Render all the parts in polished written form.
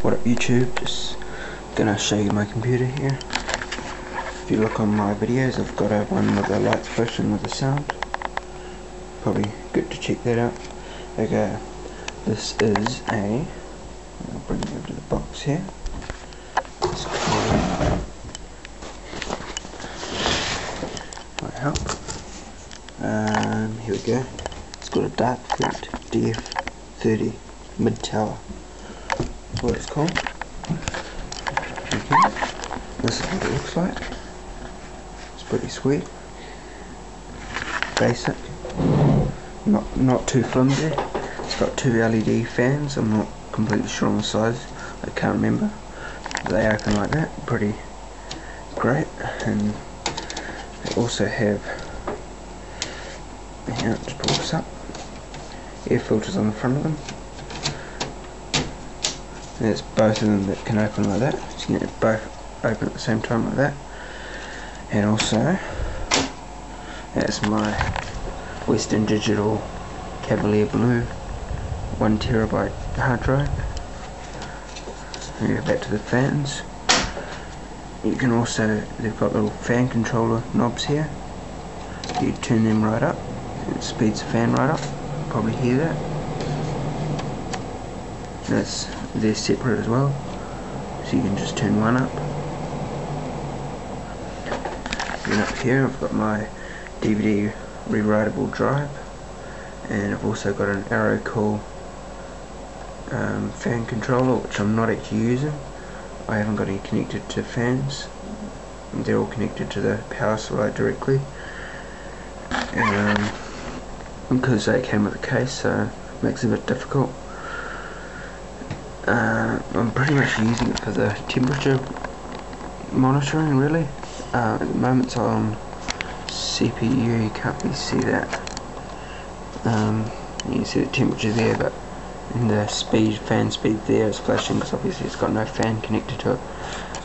What up YouTube, just gonna show you my computer here. If you look on my videos, I've got a one with the lights flashing with the sound. Probably good to check that out. Okay, this is a, I'll bring it over to the box here. It's called, might help. Here we go. It's got a dark fleet DF30 mid tower. That's what it's called. Okay. This is what it looks like. It's pretty sweet. Basic. Not too flimsy. It's got two LED fans. I'm not completely sure on the size. I can't remember. They open like that. Pretty great. And they also have, here, just pull this up, air filters on the front of them. There's both of them that can open like that, so you can have both open at the same time like that. And also, that's my Western Digital Cavalier Blue 1TB hard drive. And go back to the fans. You can also, they've got little fan controller knobs here. You turn them right up, it speeds the fan right up. Probably hear that. They're separate as well, so you can just turn one up. Then up here I've got my DVD rewritable drive, and I've also got an Arrow Cool fan controller, which I'm not actually using. I haven't got any connected to fans. They're all connected to the power supply directly. Because they came with a case, so it makes it a bit difficult. I'm pretty much using it for the temperature monitoring, really. At the moment it's on CPU, you can't really see that. You can see the temperature there, but in the fan speed there is flashing because obviously it's got no fan connected to it.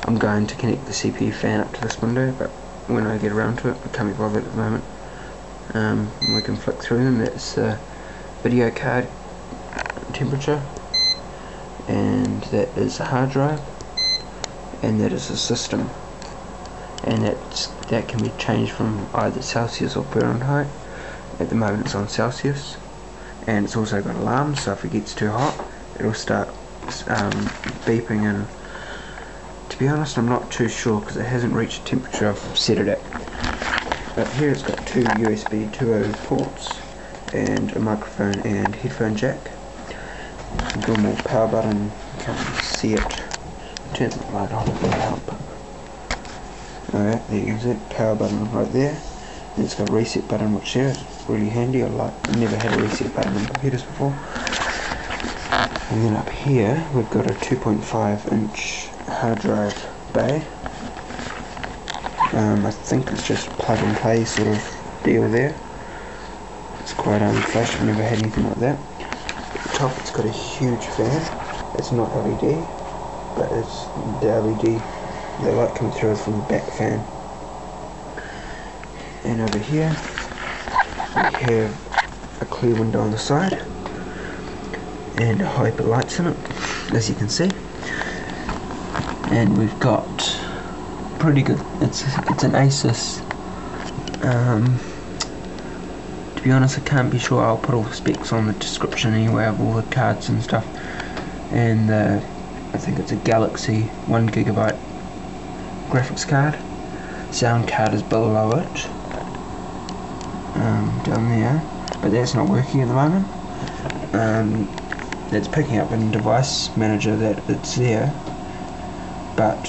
I'm going to connect the CPU fan up to this window, but when I get around to it, I can't be bothered at the moment. We can flick through them. That's the video card temperature, and that is the hard drive, and that is the system, and that can be changed from either Celsius or Fahrenheit. At the moment it's on Celsius, and it's also got alarms, so if it gets too hot it'll start beeping, and to be honest I'm not too sure because it hasn't reached the temperature I've set it at. But here it's got two USB 2.0 ports and a microphone and headphone jack. Normal power button, you can't really see it. Turn the light on, it'll help. Alright, there you can see it, power button right there. And it's got a reset button, which is really handy. I've never had a reset button on computers before. And then up here we've got a 2.5 inch hard drive bay. I think it's just plug and play sort of deal there. It's quite flash, I've never had anything like that. At the top it's got a huge fan. It's not LED, but it's the LED, the light coming through is from the back fan. And over here we have a clear window on the side and hyper lights in it, as you can see. And we've got pretty good, it's an ASUS, to be honest I can't be sure. I'll put all the specs on the description anyway of all the cards and stuff. And I think it's a Galaxy 1GB graphics card. Sound card is below it, down there, but that's not working at the moment. It's picking up in device manager that it's there, but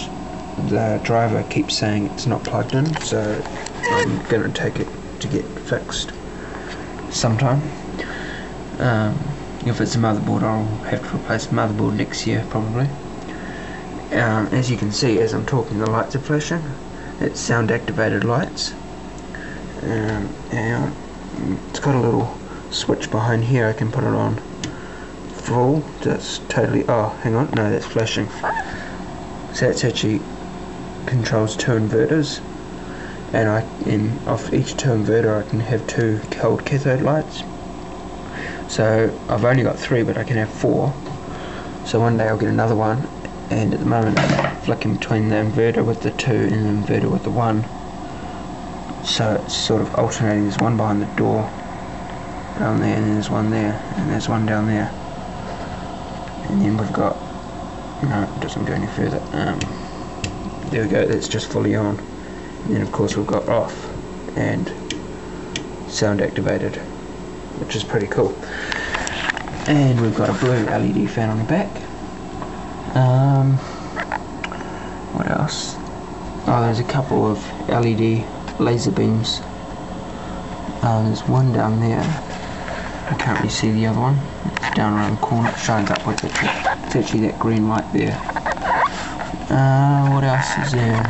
the driver keeps saying it's not plugged in, so I'm going to take it to get fixed sometime. If it's a motherboard, I'll have to replace the motherboard next year probably. As you can see, as I'm talking, the lights are flashing. It's sound activated lights, and it's got a little switch behind here. I can put it on full. That's totally, oh hang on, no, that's flashing. So it's actually controls two inverters, and off each two inverter I can have two cold cathode lights. So I've only got 3, but I can have 4. So one day I'll get another one, and at the moment I'm flicking between the inverter with the 2 and the inverter with the 1, so it's sort of alternating. There's one behind the door down there, and there's one there, and there's one down there, and then we've got, no, it doesn't go any further, there we go, that's just fully on, and then of course we've got off and sound activated, which is pretty cool. And we've got a blue LED fan on the back. What else? Oh, there's a couple of LED laser beams. There's one down there. I can't really see the other one. It's down around the corner. It shines upwards. It's actually that green light there. What else is there?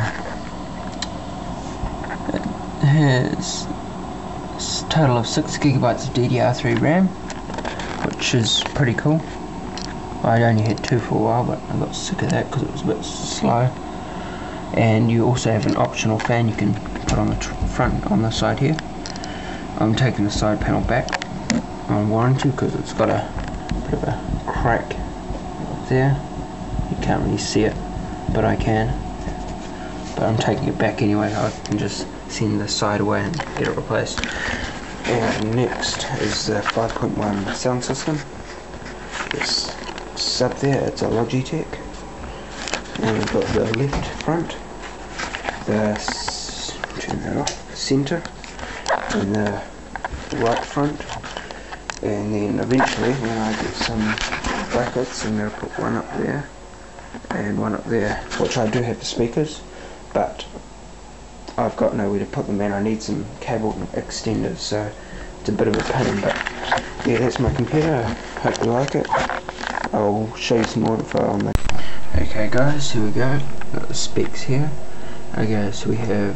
It has a total of 6 gigabytes of DDR3 RAM, which is pretty cool. I only had 2 for a while, but I got sick of that because it was a bit slow. And you also have an optional fan you can put on the front, on the side here. I'm taking the side panel back on warranty because it's got a bit of a crack there. You can't really see it, but I can. But I'm taking it back anyway. I can just send the side away and get it replaced. And next is the 5.1 sound system. This sub there, it's a Logitech. And we've got the left front, turn that off, center, and the right front. And then eventually, when I get some brackets, I'm going to put one up there and one up there, which I do have the speakers, but I've got nowhere to put them in. I need some cable extenders, so it's a bit of a pain. But yeah, that's my computer. I hope you like it. I'll show you some more info on that. Okay guys, here we go. Got the specs here. Okay, so we have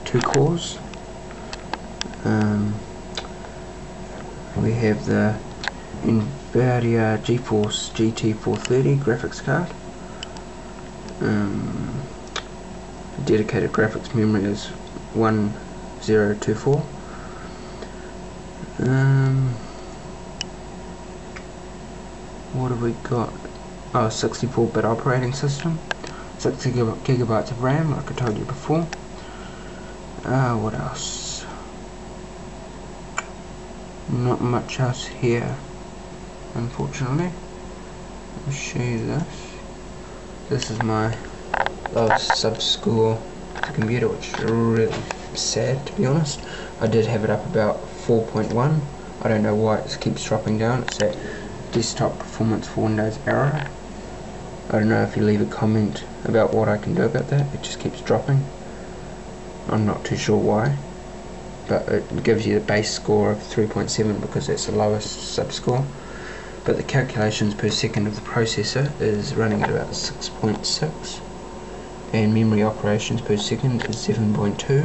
2 cores. We have the NVIDIA GeForce GT 430 graphics card. Dedicated graphics memory is 1024. What have we got? Oh, 64-bit operating system, 6 gigabytes of RAM, like I told you before. What else? Not much else here, unfortunately. Let me show you this. This is my lowest sub-score computer, which is really sad, to be honest. I did have it up about 4.1. I don't know why it keeps dropping down. It's that desktop performance for Windows error. I don't know if you leave a comment about what I can do about that. It just keeps dropping. I'm not too sure why, but it gives you the base score of 3.7 because that's the lowest sub-score. But the calculations per second of the processor is running at about 6.6, and memory operations per second is 7.2,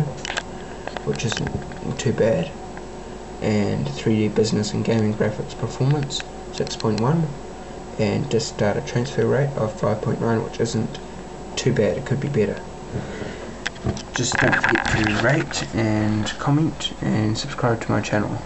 which isn't too bad. And 3D business and gaming graphics performance 6.1, and disk data transfer rate of 5.9, which isn't too bad. It could be better. Just don't forget to rate and comment and subscribe to my channel.